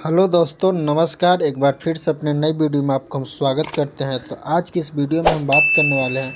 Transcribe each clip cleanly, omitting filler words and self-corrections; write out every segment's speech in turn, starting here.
Hello दोस्तों, नमस्कार। एक बार फिर से अपने नई वीडियो में आपको हम स्वागत करते हैं। तो आज की इस वीडियो में हम बात करने वाले हैं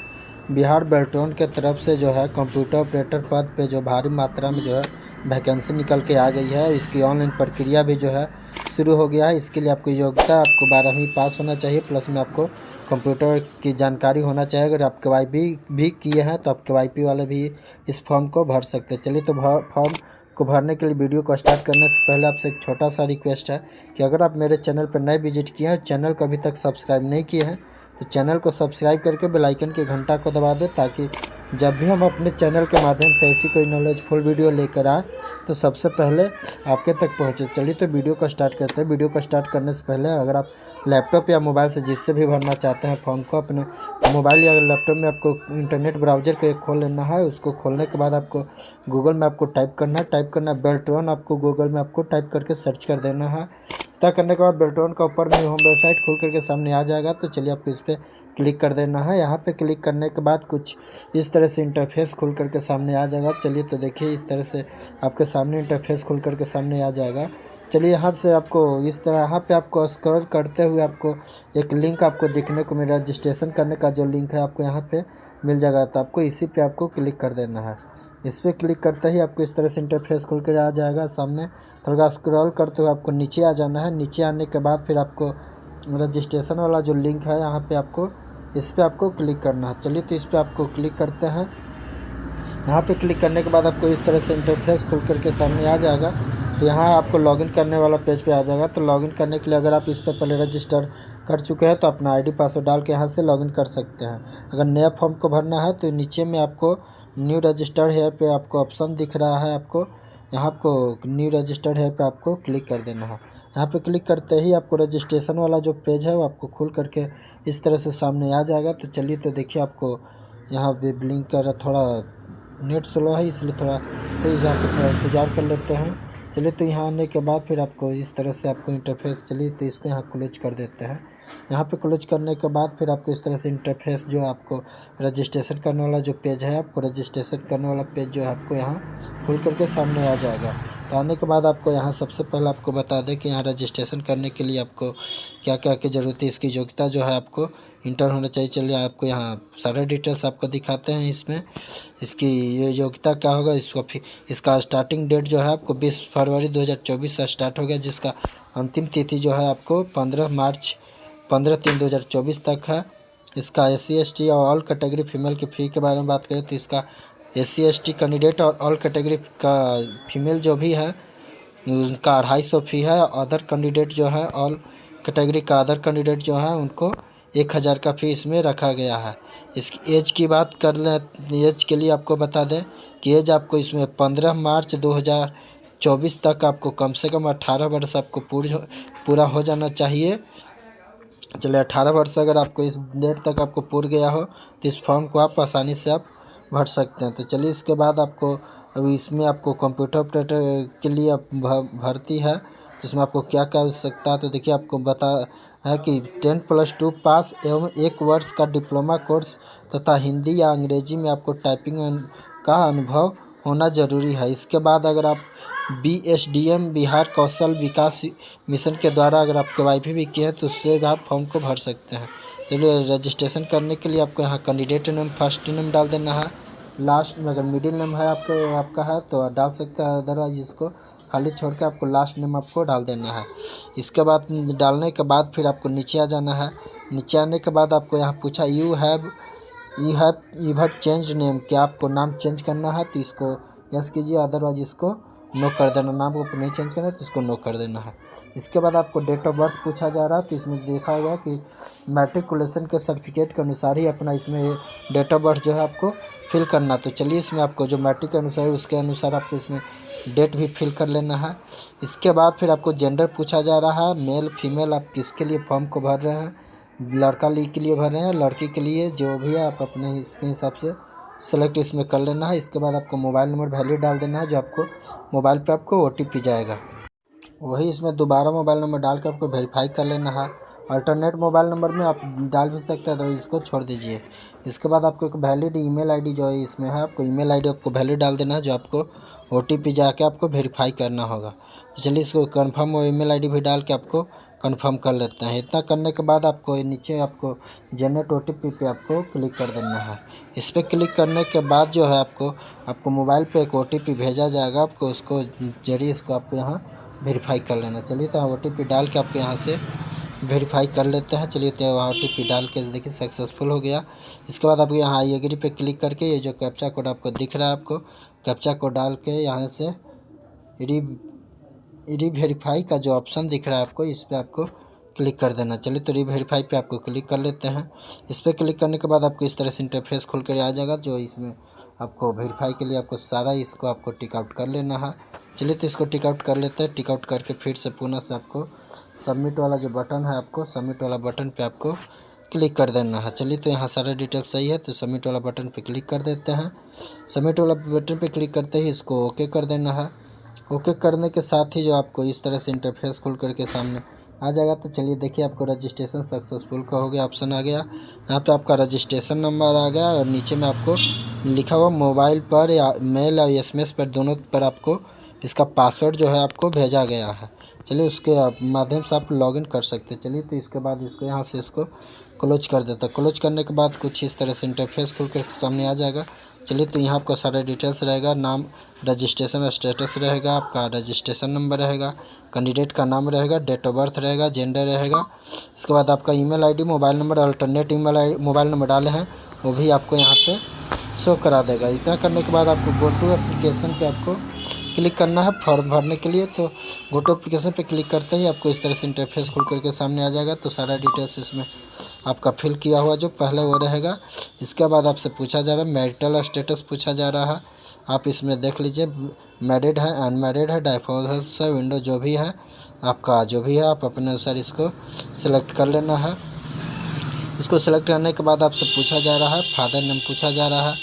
बिहार बेल्ट्रॉन के तरफ से जो है कंप्यूटर ऑपरेटर पद पे जो भारी मात्रा में जो है वैकेंसी निकल के आ गई है। इसकी ऑनलाइन प्रक्रिया भी जो है शुरू हो गया है। इसके लिए आपको योग्यता आपको 12वीं पास होना चाहिए, प्लस में आपको कंप्यूटर की जानकारी होना चाहिए। अगर आप KYB भी किए हैं तो आप KYP वाले भी इस फॉर्म को भर सकते हैं। चलिए, तो फॉर्म को भरने के लिए वीडियो को स्टार्ट करने से पहले आपसे एक छोटा सा रिक्वेस्ट है कि अगर आप मेरे चैनल पर नए विजिट किए हैं, चैनल को अभी तक सब्सक्राइब नहीं किए हैं, तो चैनल को सब्सक्राइब करके बेल आइकन की घंटा को दबा दें, ताकि जब भी हम अपने चैनल के माध्यम से ऐसी कोई नॉलेजफुल वीडियो लेकर आए तो सबसे पहले आपके तक पहुँचे। चलिए, तो वीडियो को स्टार्ट करते हैं। वीडियो को स्टार्ट करने से पहले अगर आप लैपटॉप या मोबाइल से जिससे भी भरना चाहते हैं फॉर्म को, अपने मोबाइल या लैपटॉप में आपको इंटरनेट ब्राउज़र को एक खोल लेना है। उसको खोलने के बाद आपको गूगल में आपको टाइप करना है बेल्ट्रॉन। आपको गूगल में आपको टाइप करके सर्च कर देना है। इतना करने के बाद बेल्ट्रॉन का ऊपर में होम वेबसाइट खुल करके सामने आ जाएगा। तो चलिए, आपको इस पर क्लिक कर देना है। यहाँ पे क्लिक करने के बाद कुछ इस तरह से इंटरफेस खुल करके सामने आ जाएगा। चलिए, तो देखिए इस तरह से आपके सामने इंटरफेस खुल करके सामने आ जाएगा। चलिए, यहाँ से आपको इस तरह यहाँ पे आपको स्क्रॉल करते हुए आपको एक लिंक आपको दिखने को मिल रहा है। रजिस्ट्रेशन करने का जो लिंक है आपको यहाँ पे मिल जाएगा। तो आपको इसी पे आपको क्लिक कर देना है। इस पर क्लिक करते ही आपको इस तरह से इंटरफेस खुल कर आ जाएगा सामने। थोड़ा स्क्रॉल करते हुए आपको नीचे आ जाना है। नीचे आने के बाद फिर आपको रजिस्ट्रेशन वाला जो लिंक है यहाँ पे आपको इस पर आपको क्लिक करना है। चलिए, तो इस पर आपको क्लिक करते हैं। यहाँ पे क्लिक करने के बाद आपको इस तरह से इंटरफेस खुल करके सामने आ जाएगा। तो यहाँ आपको लॉगिन करने वाला पेज पे आ जाएगा। तो लॉगिन करने के लिए अगर आप इस पर पहले रजिस्टर कर चुके हैं तो अपना ID पासवर्ड डाल के यहाँ से लॉगिन कर सकते हैं। अगर नया फॉर्म को भरना है तो नीचे में आपको न्यू रजिस्टर्ड हेयर पे आपको ऑप्शन दिख रहा है। आपको यहाँ आपको न्यू रजिस्टर्ड हेयर पे आपको क्लिक कर देना है। यहाँ पे क्लिक करते ही आपको रजिस्ट्रेशन वाला जो पेज है वो आपको खुल करके इस तरह से सामने आ जाएगा। तो चलिए, तो देखिए आपको यहाँ पे ब्लिंक कर थोड़ा नेट स्लो है, इसलिए थोड़ा प्लीज़ यहाँ पे थोड़ा इंतज़ार कर लेते हैं। चलिए, तो यहाँ आने के बाद फिर आपको इस तरह से आपको इंटरफेस, चलिए तो इसको यहाँ क्लोज कर देते हैं। यहाँ पे क्लोज करने के बाद फिर आपको इस तरह से इंटरफेस जो आपको रजिस्ट्रेशन करने वाला जो पेज है, आपको रजिस्ट्रेशन करने वाला पेज जो है आपको यहाँ खुल करके सामने आ जाएगा। तो आने के बाद आपको यहाँ सबसे पहले आपको बता दें कि यहाँ रजिस्ट्रेशन करने के लिए आपको क्या क्या की ज़रूरत है। इसकी योग्यता जो है आपको इंटर होना चाहिए। चलिए, आपको यहाँ सारे डिटेल्स आपको दिखाते हैं। इसमें इसकी ये योग्यता क्या होगा, इसका स्टार्टिंग डेट जो है आपको 20 फरवरी 2024 से स्टार्ट हो गया, जिसका अंतिम तिथि जो है आपको 15/3/2024 तक है। इसका SC ST और ऑल कैटेगरी फीमेल की फ़ी के बारे में बात करें तो इसका SC ST कैंडिडेट और ऑल कैटेगरी का फीमेल जो भी है उनका 250 फ़ी है। अदर कैंडिडेट जो है ऑल कैटेगरी का अदर कैंडिडेट जो है उनको 1000 का फ़ी इसमें रखा गया है। इसकी एज की बात कर लें, एज के लिए आपको बता दें कि एज आपको इसमें 15 मार्च 2024 तक आपको कम से कम 18 वर्ष आपको पूरा हो जाना चाहिए। चलिए, 18 वर्ष अगर आपको इस डेट तक आपको पूरा गया हो तो इस फॉर्म को आप आसानी से आप भर सकते हैं। तो चलिए, इसके बाद आपको अभी इसमें आपको कंप्यूटर ऑपरेटर के लिए भर्ती है, जिसमें आपको क्या क्या आवश्यकता है। तो देखिए, आपको बता है कि 10+2 पास एवं 1 वर्ष का डिप्लोमा कोर्स तथा हिंदी या अंग्रेजी में आपको टाइपिंग का अनुभव होना ज़रूरी है। इसके बाद अगर आप BSDM बिहार कौशल विकास मिशन के द्वारा अगर आप KYP भी किए हैं तो उससे भी आप फॉर्म को भर सकते हैं। चलिए, रजिस्ट्रेशन करने के लिए आपको यहाँ कैंडिडेट नेम फर्स्ट नेम डाल देना है। लास्ट में अगर मिडिल नेम है आपका है तो डाल सकते हैं, अदरवाइज इसको खाली छोड़ के आपको लास्ट नेम आपको डाल देना है। इसके बाद डालने के बाद फिर आपको नीचे आ जाना है। नीचे आने के बाद आपको यहाँ पूछा you have ever change name, क्या आपको नाम चेंज करना है तो इसको यस कीजिए, अदरवाइज इसको नो कर देना। नाम को नहीं चेंज करना है तो इसको नो कर देना है। इसके बाद आपको डेट ऑफ बर्थ पूछा जा रहा है। तो इसमें देखा होगा कि मैट्रिकुलेशन के सर्टिफिकेट के अनुसार ही अपना इसमें डेट ऑफ बर्थ जो है आपको फिल करना। तो चलिए, इसमें आपको जो मैट्रिक के अनुसार है उसके अनुसार आपको इसमें डेट भी फिल कर लेना है। इसके बाद फिर आपको जेंडर पूछा जा रहा है, मेल फीमेल आप किसके लिए फॉर्म को भर रहे हैं। लड़का के लिए भर रहे हैं, लड़की के लिए, जो भी है आप अपने इसके हिसाब से सेलेक्ट इसमें कर लेना है। इसके बाद आपको मोबाइल नंबर वैल्यू डाल देना है, जो आपको मोबाइल पे आपको OTP जाएगा। वही इसमें दोबारा मोबाइल नंबर डाल के आपको वेरीफाई कर लेना है। अल्टरनेट मोबाइल नंबर में आप डाल भी सकते हैं, तो इसको छोड़ दीजिए। इसके बाद आपको एक वैलिड ईमेल आईडी जो है इसमें है, आपको ईमेल आईडी आपको वैलिड डाल देना है, जो आपको OTP जाके आपको वेरीफाई करना होगा। तो चलिए इसको कन्फर्म और ईमेल आईडी भी डाल के आपको कंफर्म कर लेते हैं। इतना करने के बाद आपको नीचे आपको जनरेट OTP पे आपको क्लिक कर देना है। इस पर क्लिक करने के बाद जो है आपको मोबाइल पे एक OTP भेजा जाएगा, आपको उसको जरिए इसको आपको यहाँ वेरीफाई कर लेना। चलिए तो OTP डाल के आपको यहाँ से वेरीफाई कर लेते हैं। चलिए तो वहाँ OTP डाल के देखिए सक्सेसफुल हो गया। इसके बाद आपको यहाँ आई एग्री पे क्लिक करके ये जो कैप्चा कोड आपको दिख रहा है, आपको कैप्चा कोड डाल के यहाँ से रीवेरीफाई का जो ऑप्शन दिख रहा है आपको, इस पर आपको क्लिक कर देना। चलिए तो रीवेरीफाई पे आपको क्लिक कर लेते हैं। इस पर क्लिक करने के बाद आपको इस तरह से इंटरफेस खुल कर आ जाएगा, जो इसमें आपको वेरीफाई के लिए आपको सारा इसको आपको टिक आउट कर लेना है। चलिए तो इसको टिक आउट कर लेते हैं। टिक आउट करके फिर से पुनः से आपको सबमिट वाला जो बटन है, आपको सबमिट वाला बटन पे आपको क्लिक कर देना है। चलिए तो यहाँ सारा डिटेल सही है, तो सबमिट वाला बटन पे क्लिक कर देते हैं। सबमिट वाला बटन पे क्लिक करते ही इसको ओके कर देना है। ओके करने के साथ ही जो आपको इस तरह से इंटरफेस खुल करके सामने आ जाएगा। तो चलिए देखिए आपको रजिस्ट्रेशन सक्सेसफुल का हो गया ऑप्शन आ गया। यहाँ पे आपका रजिस्ट्रेशन नंबर आ गया और नीचे में आपको लिखा हुआ मोबाइल पर या मेल या SMS पर दोनों पर आपको इसका पासवर्ड जो है आपको भेजा गया है। चलिए उसके माध्यम से आप लॉगिन कर सकते हैं। चलिए तो इसके बाद इसको यहाँ से इसको क्लोज कर देता है। क्लोज करने के बाद कुछ इस तरह से इंटरफेस खुल कर सामने आ जाएगा। चलिए तो यहाँ आपका सारा डिटेल्स रहेगा, नाम, रजिस्ट्रेशन स्टेटस रहेगा, आपका रजिस्ट्रेशन नंबर रहेगा, कैंडिडेट का नाम रहेगा, डेट ऑफ बर्थ रहेगा, जेंडर रहेगा। इसके बाद आपका email ID, mobile number, alternate mobile number डाले हैं वो भी आपको यहाँ पे शो करा देगा। इतना करने के बाद आपको गो टू एप्लीकेशन पे आपको क्लिक करना है फॉर्म भरने के लिए। तो गो टू एप्लीकेशन पे क्लिक करते ही आपको इस तरह से इंटरफेस खुल करके सामने आ जाएगा। तो सारा डिटेल्स इसमें आपका फिल किया हुआ जो पहले वो रहेगा। इसके बाद आपसे पूछा जा रहा है मैरिटल स्टेटस पूछा जा रहा है, आप इसमें देख लीजिए मैरिड है, अनमैरिड है, डाइवोर्स है, विंडो जो भी है आपका जो भी है आप अपने अनुसार इसको सिलेक्ट कर लेना है। इसको सिलेक्ट करने के बाद आपसे पूछा जा रहा है फादर नेम पूछा जा रहा है,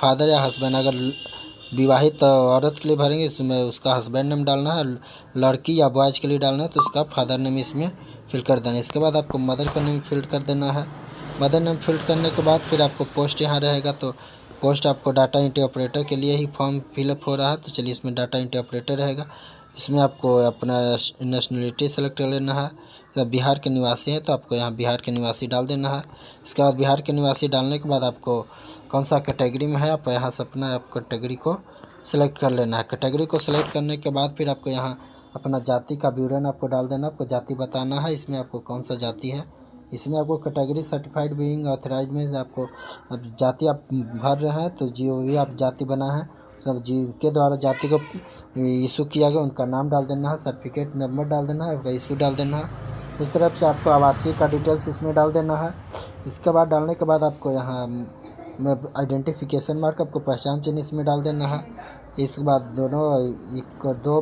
फादर या हस्बैंड। अगर विवाहित औरत के लिए भरेंगे इसमें उसका हस्बैंड नेम डालना है, लड़की या बॉयज़ के लिए डालना है तो उसका फादर नेम इसमें फिल कर देना है। इसके बाद आपको मदर का नेम फिल कर देना है। मदर नेम फिल करने के बाद फिर आपको पोस्ट यहाँ रहेगा, तो पोस्ट आपको डाटा एंट्री ऑपरेटर के लिए ही फॉर्म फिलअप हो रहा है। तो चलिए इसमें डाटा एंट्री ऑपरेटर रहेगा। इसमें आपको अपना नेशनलिटी सेलेक्ट कर लेना है। जब बिहार के निवासी हैं तो आपको यहाँ बिहार के निवासी डाल देना है। इसके बाद बिहार के निवासी डालने के बाद आपको कौन सा कैटेगरी में है आप यहाँ से अपना आप कैटेगरी को सिलेक्ट कर लेना है। कैटेगरी को सिलेक्ट करने के बाद फिर आपको यहाँ अपना जाति का विवरण आपको डाल देना, आपको जाति बताना है। इसमें आपको कौन सा जाति है, इसमें आपको कैटेगरी सर्टिफाइड बीइंग ऑथराइज में आपको अब जाति आप भर रहे हैं तो जो भी आप जाति बना है सब जिनके द्वारा जाति को इशू किया गया उनका नाम डाल देना है, सर्टिफिकेट नंबर डाल देना है, उनका इशू डाल देना है। उस तरफ से आपको आवासीय का डिटेल्स इसमें डाल देना है। इसके बाद डालने के बाद आपको यहाँ में आइडेंटिफिकेशन मार्क आपको पहचान चिन्ह इसमें डाल देना है। इसके बाद दो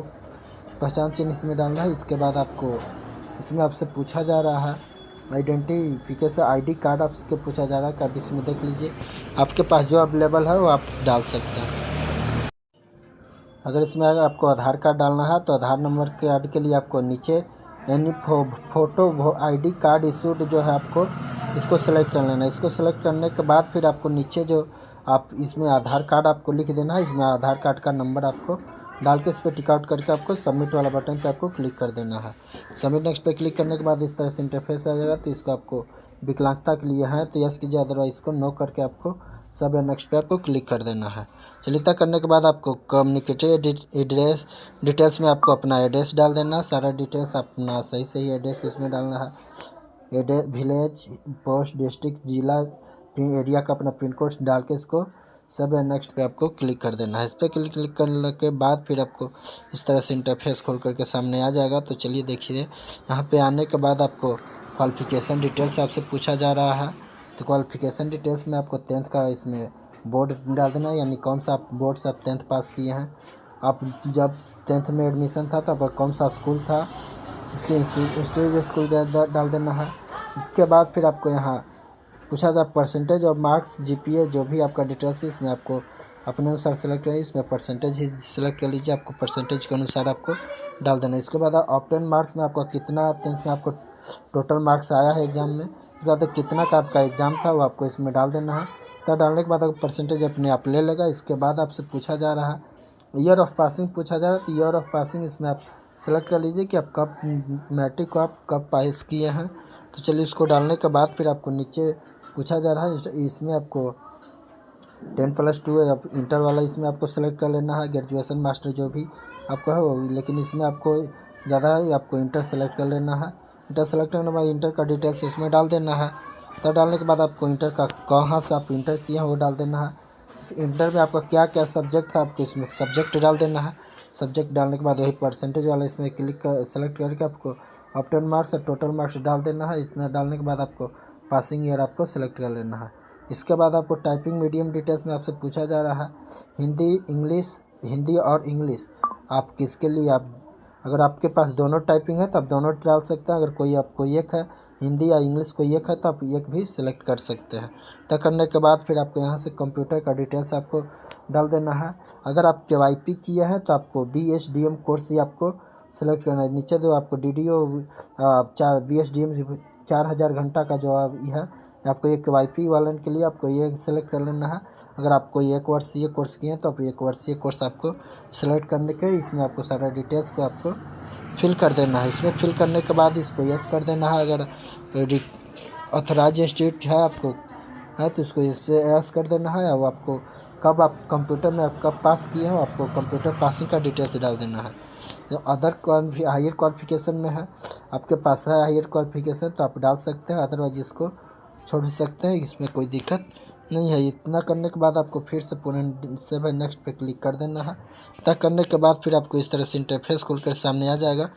पहचान चिन्ह इसमें डालना है। इसके बाद आपको इसमें आपसे पूछा जा रहा है आइडेंटिफिकेशन ID कार्ड आपसे पूछा जा रहा है, कभी इसमें देख लीजिए आपके पास जो अवेलेबल है वो आप डाल सकते हैं। अगर इसमें आपको आधार कार्ड डालना है तो आधार नंबर कार्ड के लिए आपको नीचे यानी फोटो ID कार्ड इशूड जो है आपको इसको सेलेक्ट कर लेना है। इसको सेलेक्ट करने के बाद फिर आपको नीचे जो आप इसमें आधार कार्ड आपको लिख देना है, इसमें आधार कार्ड का नंबर आपको डाल के इस पर टिक आउट करके आपको सबमिट वाला बटन पे आपको क्लिक कर देना है। सबमिट नेक्स्ट पे क्लिक करने के बाद इस तरह से इंटरफेस आ जाएगा। तो इसको आपको विकलांगता के लिए है तो यस कीजिए, अदरवाइज इसको नो करके आपको सब नेक्स्ट पे आपको क्लिक कर देना है। चलिए तक करने के बाद आपको कम्युनिकेटिव एड्रेस डिटेल्स में आपको अपना एड्रेस डाल देना है। सारा डिटेल्स अपना सही एड्रेस इसमें डालना है, एड्रेस, विलेज, पोस्ट, डिस्ट्रिक्ट, जिला, एरिया का अपना पिन कोड डाल के इसको सब नेक्स्ट पे आपको क्लिक कर देना है। इस पर क्लिक करने के बाद फिर आपको इस तरह से इंटरफेस खोल करके सामने आ जाएगा। तो चलिए देखिए यहाँ पे आने के बाद आपको क्वालिफिकेशन डिटेल्स आपसे पूछा जा रहा है। तो क्वालिफिकेशन डिटेल्स में आपको 10th का इसमें बोर्ड डाल देना है, यानी कौन सा बोर्ड से आप 10th पास किए हैं, आप जब 10th में एडमिशन था तो आपका कौन सा स्कूल था, इसके इंस्टीट्यूट स्कूल डाल देना है। इसके बाद फिर आपको यहाँ पूछा था परसेंटेज और मार्क्स GPA जो भी आपका डिटेल्स है इसमें आपको अपने अनुसार सेलेक्ट करिए। इसमें परसेंटेज ही सिलेक्ट कर लीजिए, आपको परसेंटेज के अनुसार आपको डाल देना है। इसके बाद ऑप्टेन मार्क्स में आपका कितना 10th में आपको टोटल मार्क्स आया है एग्ज़ाम में, उसके बाद कितना का आपका एग्ज़ाम था वो आपको इसमें डाल देना है। तो डालने के बाद आपको परसेंटेज अपने आप ले लेगा। इसके बाद आपसे पूछा जा रहा है ईयर ऑफ पासिंग पूछा जा रहा है, तो ईयर ऑफ पासिंग इसमें आप सेलेक्ट कर लीजिए कि आप कब मैट्रिक को आप कब पास किए हैं। तो चलिए इसको डालने के बाद फिर आपको नीचे पूछा जा रहा है, इसमें आपको 10+2 है, आप इंटर वाला इसमें आपको सेलेक्ट कर लेना है, ग्रेजुएशन मास्टर जो भी आपको है वो, लेकिन इसमें आपको ज़्यादा है आपको इंटर सेलेक्ट कर लेना है। इंटर सेलेक्ट करने के बाद इंटर का डिटेल्स इसमें डाल देना है। तो डालने के बाद आपको इंटर का कहाँ से आप इंटर किए हैं वो डाल देना है। इंटर में आपका क्या क्या सब्जेक्ट था आपको इसमें सब्जेक्ट डाल देना है। सब्जेक्ट डालने के बाद वही परसेंटेज वाला इसमें क्लिक कर सेलेक्ट करके आपको ऑप्टेन मार्क्स और टोटल मार्क्स डाल देना है। इतना डालने के बाद आपको पासिंग ईयर आपको सेलेक्ट कर लेना है। इसके बाद आपको टाइपिंग मीडियम डिटेल्स में आपसे पूछा जा रहा है हिंदी और इंग्लिश आप किसके लिए आप, अगर आपके पास दोनों टाइपिंग है तो आप दोनों डाल सकते हैं। अगर कोई आपको एक है हिंदी या इंग्लिश कोई एक है तो आप एक भी सिलेक्ट कर सकते हैं। तय करने के बाद फिर आपको यहाँ से कंप्यूटर का डिटेल्स आपको डाल देना है। अगर आप KYP किए हैं तो आपको BSDM कोर्स ही आपको सेलेक्ट करना है। नीचे जो आपको DDO BSDM 4000 घंटा का जो है आपको ये KYP वालन के लिए आपको ये सेलेक्ट कर लेना है। अगर आप कोई 1 वर्ष ये कोर्स किए हैं तो आप 1 वर्ष ये कोर्स आपको सेलेक्ट करने के इसमें आपको सारा डिटेल्स को आपको फिल कर देना है। इसमें फिल करने के बाद इसको यस कर देना है। अगर ऑथराइज इंस्टीट्यूट है आपको है तो इसको इससे यस कर देना है। और आपको कब आप कंप्यूटर में आप कब पास किए हो आपको कंप्यूटर पासिंग का डिटेल्स डाल देना है। जो अदर हायर क्वालिफिकेशन में है आपके पास है हायर क्वालिफिकेशन तो आप डाल सकते हैं, अदरवाइज इसको छोड़ सकते हैं, इसमें कोई दिक्कत नहीं है। इतना करने के बाद आपको फिर से पुनः सेव नेक्स्ट पे क्लिक कर देना है। तय करने के बाद फिर आपको इस तरह से इंटरफेस खुलकर सामने आ जाएगा।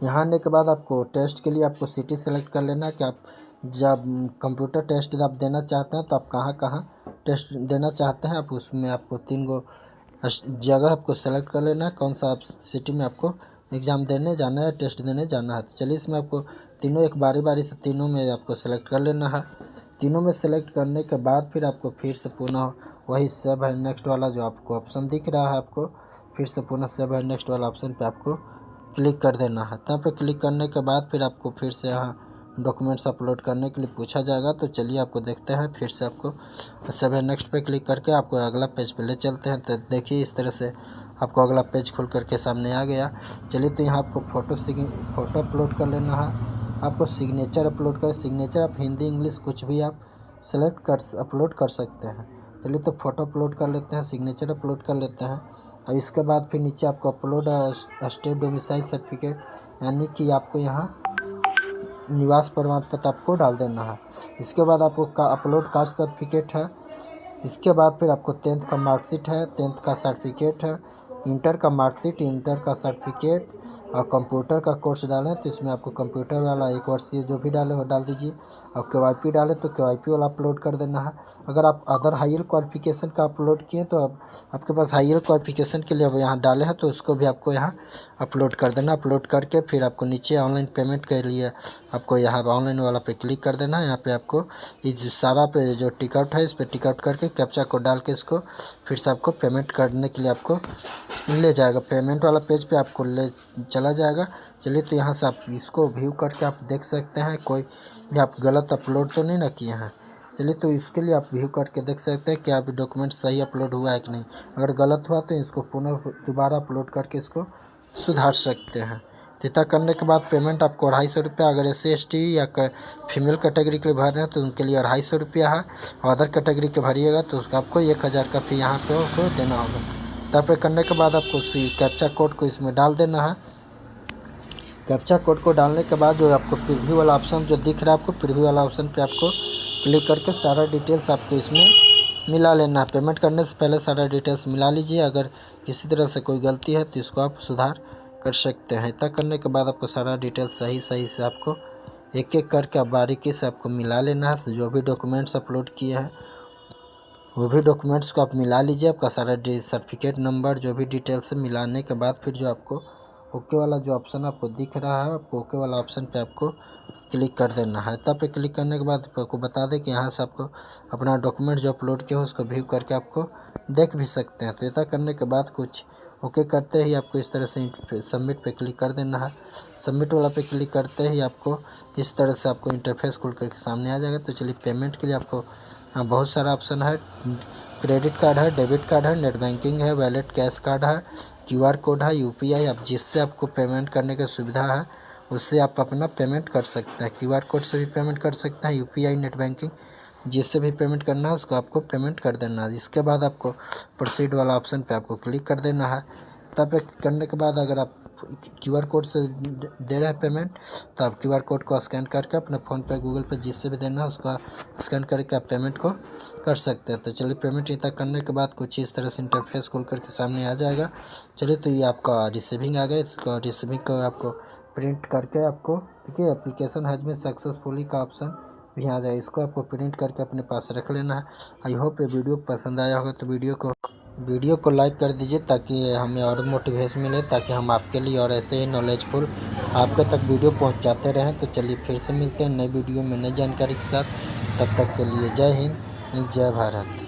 यहाँ आने के बाद आपको टेस्ट के लिए आपको सिटी सेलेक्ट कर लेना है कि आप जब कंप्यूटर टेस्ट आप देना चाहते हैं तो आप कहाँ कहाँ टेस्ट देना चाहते हैं। आप उसमें आपको 3 गो जगह आपको सेलेक्ट कर लेना है, कौन सा आप सिटी में आपको एग्ज़ाम देने जाना है, टेस्ट देने जाना है। तो चलिए इसमें आपको तीनों एक बारी बारी से तीनों में आपको सेलेक्ट कर लेना है। तीनों में सेलेक्ट करने के बाद फिर आपको फिर से पुनः वही सेव है नेक्स्ट वाला जो आपको ऑप्शन दिख रहा है आपको फिर से पुनः सेव है नेक्स्ट वाला ऑप्शन पे आपको क्लिक कर देना है। तब पे क्लिक करने के बाद फिर आपको फिर से यहाँ डॉक्यूमेंट्स अपलोड करने के लिए पूछा जाएगा। तो चलिए आपको देखते हैं फिर से आपको सेव है नेक्स्ट पे क्लिक करके आपको अगला पेज पे ले चलते हैं। तो देखिए इस तरह से आपको अगला पेज खुल करके सामने आ गया। चलिए तो यहाँ आपको फ़ोटो अपलोड कर लेना है। आपको सिग्नेचर अपलोड कर सिग्नेचर आप हिंदी इंग्लिश कुछ भी आप सेलेक्ट कर अपलोड कर सकते हैं। चलिए तो फ़ोटो अपलोड कर लेते हैं, सिग्नेचर अपलोड कर लेते हैं। और इसके बाद फिर नीचे आपको अपलोड स्टेट डोमिसाइल सर्टिफिकेट यानी कि आपको यहाँ निवास प्रमाण पत्र आपको डाल देना है। इसके बाद आपको अपलोड कास्ट सर्टिफिकेट है। इसके बाद फिर आपको 10th का मार्कशीट है, 10th का सर्टिफिकेट है, इंटर का मार्कशीट, इंटर का सर्टिफिकेट और कंप्यूटर का कोर्स डालें तो इसमें आपको कंप्यूटर वाला 1 वर्षीय जो भी डाले वो डाल दीजिए। और KYP डालें तो KYP वाला अपलोड कर देना है। अगर आप अदर हायर क्वालिफिकेशन का अपलोड किए तो अब आपके पास हायर क्वालिफिकेशन के लिए अब यहाँ डाले हैं तो उसको भी आपको यहाँ अपलोड कर देना। अपलोड करके फिर आपको नीचे ऑनलाइन पेमेंट के लिए आपको यहाँ ऑनलाइन वाला पे क्लिक कर देना है। यहाँ पे आपको इस सारा पे जो टिकट है इस पर टिकट करके कैप्चा कोड डाल के इसको फिर से आपको पेमेंट करने के लिए आपको ले जाएगा। पेमेंट वाला पेज पे आपको ले चला जाएगा। चलिए तो यहाँ से आप इसको व्यू करके आप देख सकते हैं कोई भी आप गलत अपलोड तो नहीं ना किए हैं। चलिए तो इसके लिए आप व्यू करके देख सकते हैं कि आप डॉक्यूमेंट सही अपलोड हुआ है कि नहीं। अगर गलत हुआ तो इसको पुनः दोबारा अपलोड करके इसको सुधार सकते हैं। इतना करने के बाद पेमेंट आपको 250 रुपया, अगर SC/ST या फीमेल कैटेगरी के लिए भर रहे हैं तो उनके लिए 250 रुपया है। और अदर कैटेगरी के भरिएगा तो उसका आपको 1000 का फी यहाँ पे आपको देना होगा। तब पे करने के बाद आपको कैप्चा कोड को इसमें डाल देना है। कैप्चा कोड को डालने के बाद जो आपको प्रीव्यू वाला ऑप्शन जो दिख रहा है आपको प्रीव्यू वाला ऑप्शन पे आपको क्लिक करके सारा डिटेल्स आपको इसमें मिला लेना है। पेमेंट करने से पहले सारा डिटेल्स मिला लीजिए। अगर किसी तरह से कोई गलती है तो इसको आप सुधार कर सकते हैं। इतना करने के बाद आपको सारा डिटेल्स सही से आपको एक एक करके आप बारीकी से आपको मिला लेना है। जो भी डॉक्यूमेंट्स अपलोड किए हैं वो भी डॉक्यूमेंट्स को आप मिला लीजिए। आपका सारा सर्टिफिकेट नंबर जो भी डिटेल्स मिलाने के बाद फिर जो आपको ओके वाला जो ऑप्शन आपको दिख रहा है आपको ओके वाला ऑप्शन पे आपको क्लिक कर देना है। तब पे क्लिक करने के बाद आपको बता दें कि यहाँ से आपको अपना डॉक्यूमेंट जो अपलोड किया हो उसको व्यू करके आपको देख भी सकते हैं। तो इतना करने के बाद कुछ ओके करते ही आपको इस तरह से सबमिट पे क्लिक कर देना है। सबमिट वाला पे क्लिक करते ही आपको इस तरह से आपको इंटरफेस खुल करके सामने आ जाएगा। तो चलिए पेमेंट के लिए आपको बहुत सारा ऑप्शन है। क्रेडिट कार्ड है, डेबिट कार्ड है, नेट बैंकिंग है, वैलेट कैश कार्ड है, QR कोड है, UPI। आप जिससे आपको पेमेंट करने की सुविधा है उससे आप अपना पेमेंट कर सकते हैं। QR कोड से भी पेमेंट कर सकते हैं, UPI, नेट बैंकिंग जिससे भी पेमेंट करना है उसको आपको पेमेंट कर देना है। इसके बाद आपको प्रोसीड वाला ऑप्शन पे आपको क्लिक कर देना है। तब करने के बाद अगर आप QR कोड से दे रहे हैं पेमेंट तो आप QR कोड को स्कैन करके अपने फ़ोन पे, गूगल पे जिससे भी देना है उसका स्कैन करके आप पेमेंट को कर सकते हैं। तो चलिए पेमेंट इतना करने के बाद कुछ इस तरह से इंटरफेस खुल करके सामने आ जाएगा। चलिए तो ये आपका रिसीविंग आ गया। इसका रिसीविंग को आपको प्रिंट करके आपको देखिए एप्लीकेशन हैज बीन सक्सेसफुली का ऑप्शन भी आ जाए। इसको आपको प्रिंट करके अपने पास रख लेना है। आई होप ये वीडियो पसंद आया होगा तो वीडियो को लाइक कर दीजिए ताकि हमें और मोटिवेशन मिले, ताकि हम आपके लिए और ऐसे ही नॉलेजफुल आपके तक वीडियो पहुंचाते रहें। तो चलिए फिर से मिलते हैं नई वीडियो में नई जानकारी के साथ। तब तक के लिए जय हिंद, जय भारत।